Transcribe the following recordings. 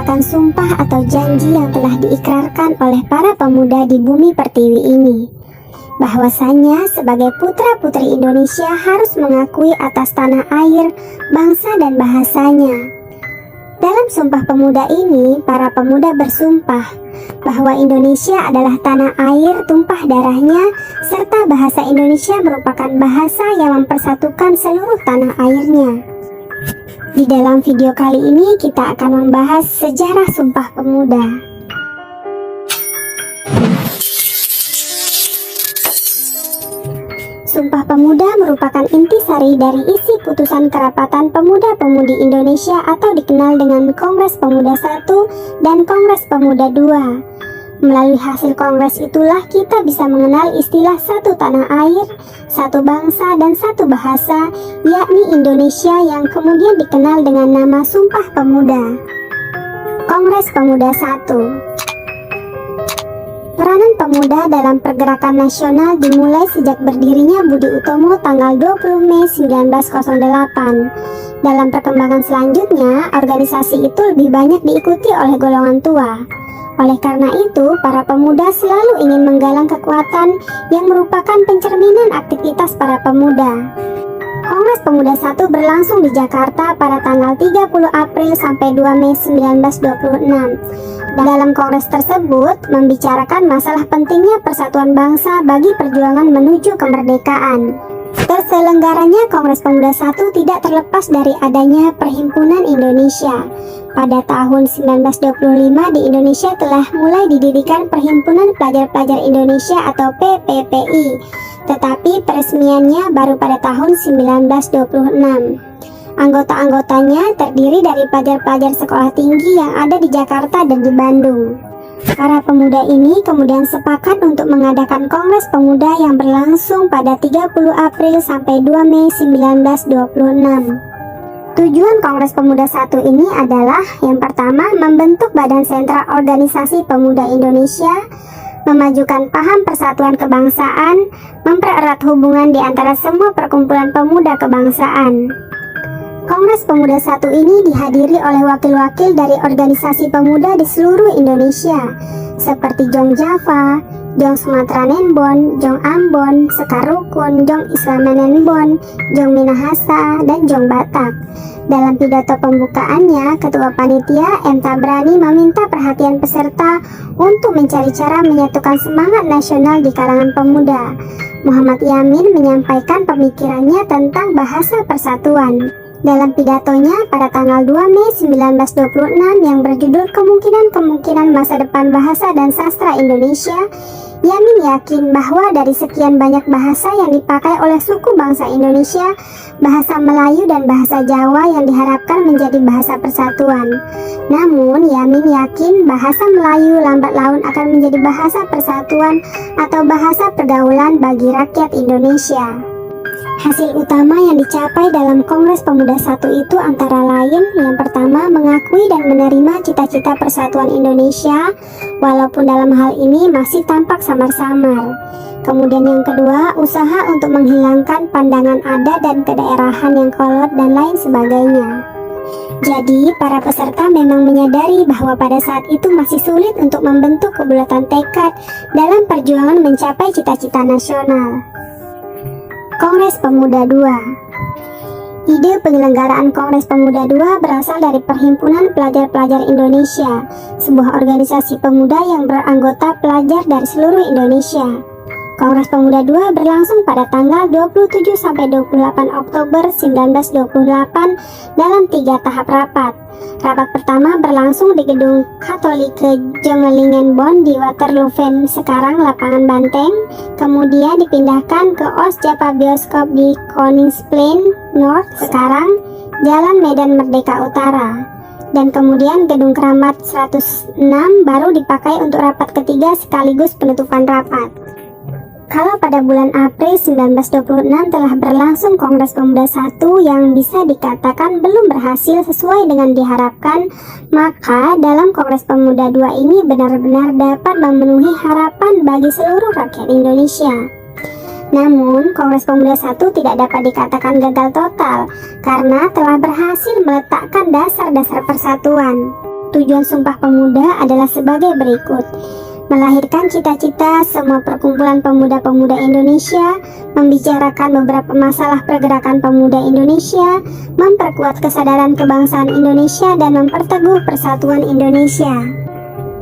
merupakan sumpah atau janji yang telah diikrarkan oleh para pemuda di bumi pertiwi ini, bahwasanya sebagai putra-putri Indonesia harus mengakui atas tanah air, bangsa dan bahasanya. Dalam Sumpah Pemuda ini, para pemuda bersumpah bahwa Indonesia adalah tanah air tumpah darahnya, serta bahasa Indonesia merupakan bahasa yang mempersatukan seluruh tanah airnya. Di dalam video kali ini kita akan membahas sejarah Sumpah Pemuda. Sumpah Pemuda merupakan intisari dari isi putusan Kerapatan Pemuda-Pemudi Indonesia atau dikenal dengan Kongres Pemuda I dan Kongres Pemuda II. Melalui hasil kongres itulah kita bisa mengenal istilah satu tanah air, satu bangsa dan satu bahasa, yakni Indonesia yang kemudian dikenal dengan nama Sumpah Pemuda. Kongres Pemuda I. Peranan pemuda dalam pergerakan nasional dimulai sejak berdirinya Budi Utomo tanggal 20 Mei 1908. Dalam perkembangan selanjutnya, organisasi itu lebih banyak diikuti oleh golongan tua. Oleh karena itu, para pemuda selalu ingin menggalang kekuatan yang merupakan pencerminan aktivitas para pemuda. Kongres Pemuda I berlangsung di Jakarta pada tanggal 30 April sampai 2 Mei 1926. Dalam kongres tersebut membicarakan masalah pentingnya persatuan bangsa bagi perjuangan menuju kemerdekaan. Terselenggaranya Kongres Pemuda I tidak terlepas dari adanya Perhimpunan Indonesia. Pada tahun 1925 di Indonesia telah mulai didirikan Perhimpunan Pelajar-Pelajar Indonesia atau PPPI, tetapi peresmiannya baru pada tahun 1926. Anggota-anggotanya terdiri dari pelajar-pelajar sekolah tinggi yang ada di Jakarta dan di Bandung. Para pemuda ini kemudian sepakat untuk mengadakan Kongres Pemuda yang berlangsung pada 30 April sampai 2 Mei 1926. Tujuan Kongres Pemuda I ini adalah yang pertama, membentuk Badan Sentral Organisasi Pemuda Indonesia, memajukan paham persatuan kebangsaan, mempererat hubungan di antara semua perkumpulan pemuda kebangsaan. Kongres Pemuda I ini dihadiri oleh wakil-wakil dari organisasi pemuda di seluruh Indonesia, seperti Jong Java, Jong Sumatera Nenbon, Jong Ambon, Sekar Rukun, Jong Islam Nenbon, Jong Minahasa, dan Jong Batak. Dalam pidato pembukaannya, Ketua Panitia M. Tabrani meminta perhatian peserta untuk mencari cara menyatukan semangat nasional di kalangan pemuda. Muhammad Yamin menyampaikan pemikirannya tentang bahasa persatuan. Dalam pidatonya pada tanggal 2 Mei 1926 yang berjudul Kemungkinan-Kemungkinan Masa Depan Bahasa dan Sastra Indonesia, Yamin yakin bahwa dari sekian banyak bahasa yang dipakai oleh suku bangsa Indonesia, bahasa Melayu dan bahasa Jawa yang diharapkan menjadi bahasa persatuan. Namun, Yamin yakin bahasa Melayu lambat laun akan menjadi bahasa persatuan atau bahasa pergaulan bagi rakyat Indonesia. Hasil utama yang dicapai dalam Kongres Pemuda I itu antara lain, yang pertama, mengakui dan menerima cita-cita persatuan Indonesia, walaupun dalam hal ini masih tampak samar-samar. Kemudian yang kedua, usaha untuk menghilangkan pandangan adat dan kedaerahan yang kolot dan lain sebagainya. Jadi, para peserta memang menyadari bahwa pada saat itu masih sulit untuk membentuk kebulatan tekad dalam perjuangan mencapai cita-cita nasional. Kongres Pemuda II. Ide penyelenggaraan Kongres Pemuda II berasal dari Perhimpunan Pelajar-Pelajar Indonesia, sebuah organisasi pemuda yang beranggota pelajar dari seluruh Indonesia. Kongres Pemuda II berlangsung pada tanggal 27 sampai 28 Oktober 1928 dalam 3 tahap rapat. Rapat pertama berlangsung di Gedung Katolike Jongelingenbon di Waterlooven, sekarang Lapangan Banteng. Kemudian dipindahkan ke Os Japa Bioskop di Koningsplein North, sekarang Jalan Medan Merdeka Utara. Dan kemudian Gedung Keramat 106 baru dipakai untuk rapat ketiga sekaligus penutupan rapat. Kalau pada bulan April 1926 telah berlangsung Kongres Pemuda I yang bisa dikatakan belum berhasil sesuai dengan diharapkan, maka dalam Kongres Pemuda II ini benar-benar dapat memenuhi harapan bagi seluruh rakyat Indonesia. Namun, Kongres Pemuda I tidak dapat dikatakan gagal total karena telah berhasil meletakkan dasar-dasar persatuan. tujuan Sumpah Pemuda adalah sebagai berikut: melahirkan cita-cita semua perkumpulan pemuda-pemuda Indonesia, membicarakan beberapa masalah pergerakan pemuda Indonesia, memperkuat kesadaran kebangsaan Indonesia, dan memperteguh persatuan Indonesia.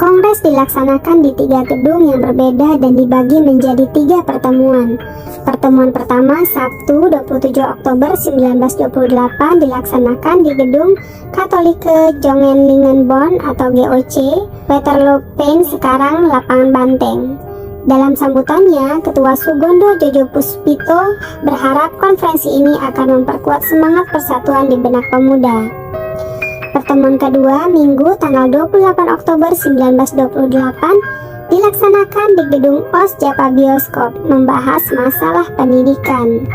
Kongres dilaksanakan di 3 gedung yang berbeda dan dibagi menjadi 3 pertemuan. Pertemuan pertama Sabtu 27 Oktober 1928 dilaksanakan di Gedung Katolike Jongenlingenbond atau GOC, Weterloopplein, sekarang Lapangan Banteng. Dalam sambutannya, Ketua Sugondo Jojo Puspito berharap konferensi ini akan memperkuat semangat persatuan di benak pemuda. Pertemuan kedua, Minggu tanggal 28 Oktober 1928, dilaksanakan di Gedung OS Japa Bioskop, membahas masalah pendidikan.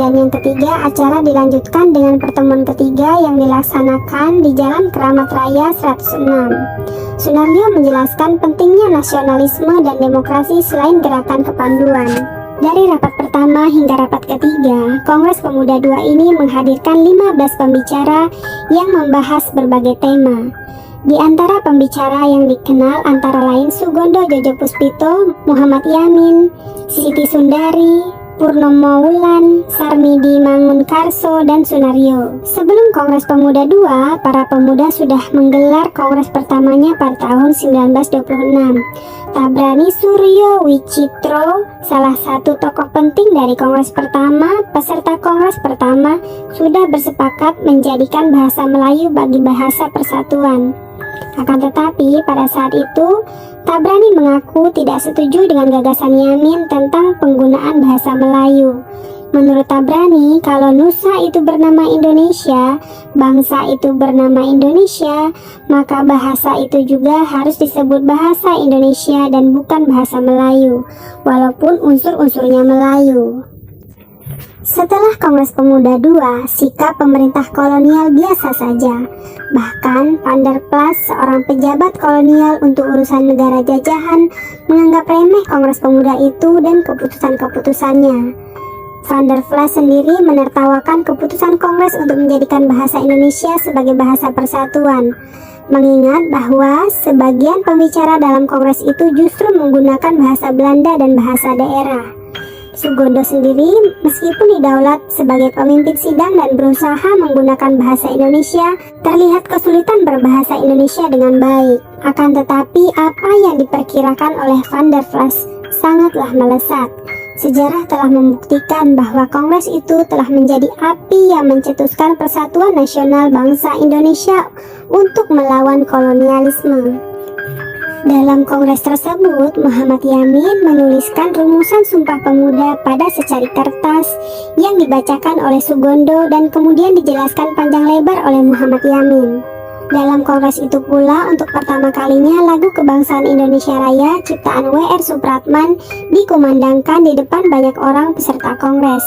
Dan yang ketiga, acara dilanjutkan dengan pertemuan ketiga yang dilaksanakan di Jalan Keramat Raya 106. Sunaryo menjelaskan pentingnya nasionalisme dan demokrasi selain gerakan kepanduan. Dari rapat pertama hingga rapat ketiga, Kongres Pemuda II ini menghadirkan 15 pembicara yang membahas berbagai tema. Di antara pembicara yang dikenal antara lain Sugondo Jojo Puspito, Muhammad Yamin, Siti Sundari, Purnomo Wulan, Sarmidi Mangunkarso, dan Sunaryo. Sebelum Kongres Pemuda II, para pemuda sudah menggelar kongres pertamanya pada tahun 1926. Tabrani Suryo Wicitro, salah satu tokoh penting dari kongres pertama, peserta kongres pertama, sudah bersepakat menjadikan bahasa Melayu bagi bahasa persatuan. Akan tetapi pada saat itu Tabrani mengaku tidak setuju dengan gagasan Yamin tentang penggunaan bahasa Melayu. Menurut Tabrani, kalau Nusa itu bernama Indonesia, bangsa itu bernama Indonesia, maka bahasa itu juga harus disebut bahasa Indonesia dan bukan bahasa Melayu, walaupun unsur-unsurnya Melayu. Setelah Kongres Pemuda II, sikap pemerintah kolonial biasa saja. Bahkan Van der Plas, seorang pejabat kolonial untuk urusan negara jajahan, menganggap remeh Kongres Pemuda itu dan keputusan-keputusannya. Van der Plas sendiri menertawakan keputusan Kongres untuk menjadikan bahasa Indonesia sebagai bahasa persatuan, mengingat bahwa sebagian pembicara dalam Kongres itu justru menggunakan bahasa Belanda dan bahasa daerah. Sugondo sendiri meskipun didaulat sebagai pemimpin sidang dan berusaha menggunakan bahasa Indonesia, terlihat kesulitan berbahasa Indonesia dengan baik. Akan tetapi apa yang diperkirakan oleh Van der Plas sangatlah melesat. Sejarah telah membuktikan bahwa Kongres itu telah menjadi api yang mencetuskan persatuan nasional bangsa Indonesia untuk melawan kolonialisme. Dalam kongres tersebut, Muhammad Yamin menuliskan rumusan Sumpah Pemuda pada secari kertas yang dibacakan oleh Sugondo dan kemudian dijelaskan panjang lebar oleh Muhammad Yamin. Dalam kongres itu pula, untuk pertama kalinya lagu Kebangsaan Indonesia Raya ciptaan W.R. Supratman dikumandangkan di depan banyak orang peserta kongres.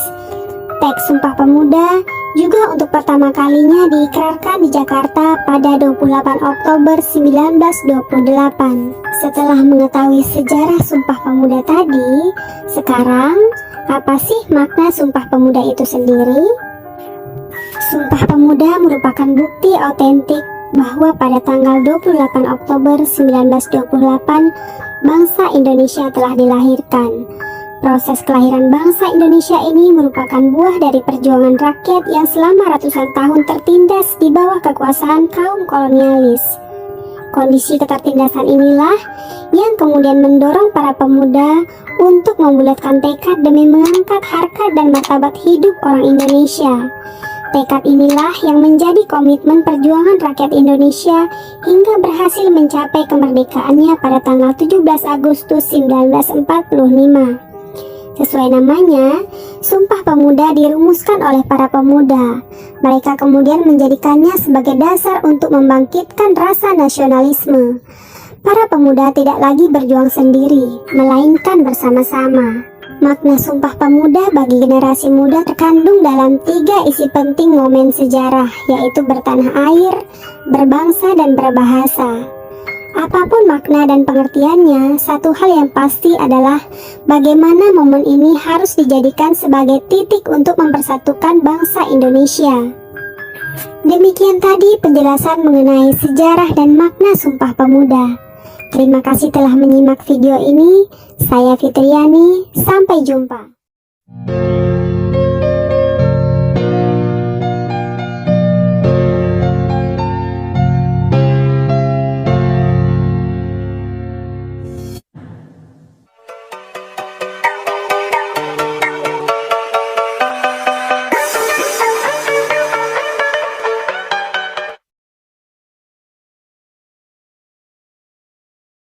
Teks Sumpah Pemuda juga untuk pertama kalinya diikrarkan di Jakarta pada 28 Oktober 1928. Setelah mengetahui sejarah Sumpah Pemuda tadi, sekarang apa sih makna Sumpah Pemuda itu sendiri? Sumpah Pemuda merupakan bukti otentik bahwa pada tanggal 28 Oktober 1928 bangsa Indonesia telah dilahirkan. Proses kelahiran bangsa Indonesia ini merupakan buah dari perjuangan rakyat yang selama ratusan tahun tertindas di bawah kekuasaan kaum kolonialis. Kondisi ketertindasan inilah yang kemudian mendorong para pemuda untuk membulatkan tekad demi mengangkat harkat dan martabat hidup orang Indonesia. Tekad inilah yang menjadi komitmen perjuangan rakyat Indonesia hingga berhasil mencapai kemerdekaannya pada tanggal 17 Agustus 1945. Sesuai namanya, Sumpah Pemuda dirumuskan oleh para pemuda. Mereka kemudian menjadikannya sebagai dasar untuk membangkitkan rasa nasionalisme. Para pemuda tidak lagi berjuang sendiri, melainkan bersama-sama. Makna Sumpah Pemuda bagi generasi muda terkandung dalam 3 isi penting momen sejarah, yaitu bertanah air, berbangsa, dan berbahasa. Apapun makna dan pengertiannya, satu hal yang pasti adalah bagaimana momen ini harus dijadikan sebagai titik untuk mempersatukan bangsa Indonesia. Demikian tadi penjelasan mengenai sejarah dan makna Sumpah Pemuda. Terima kasih telah menyimak video ini. Saya Fitriani, sampai jumpa.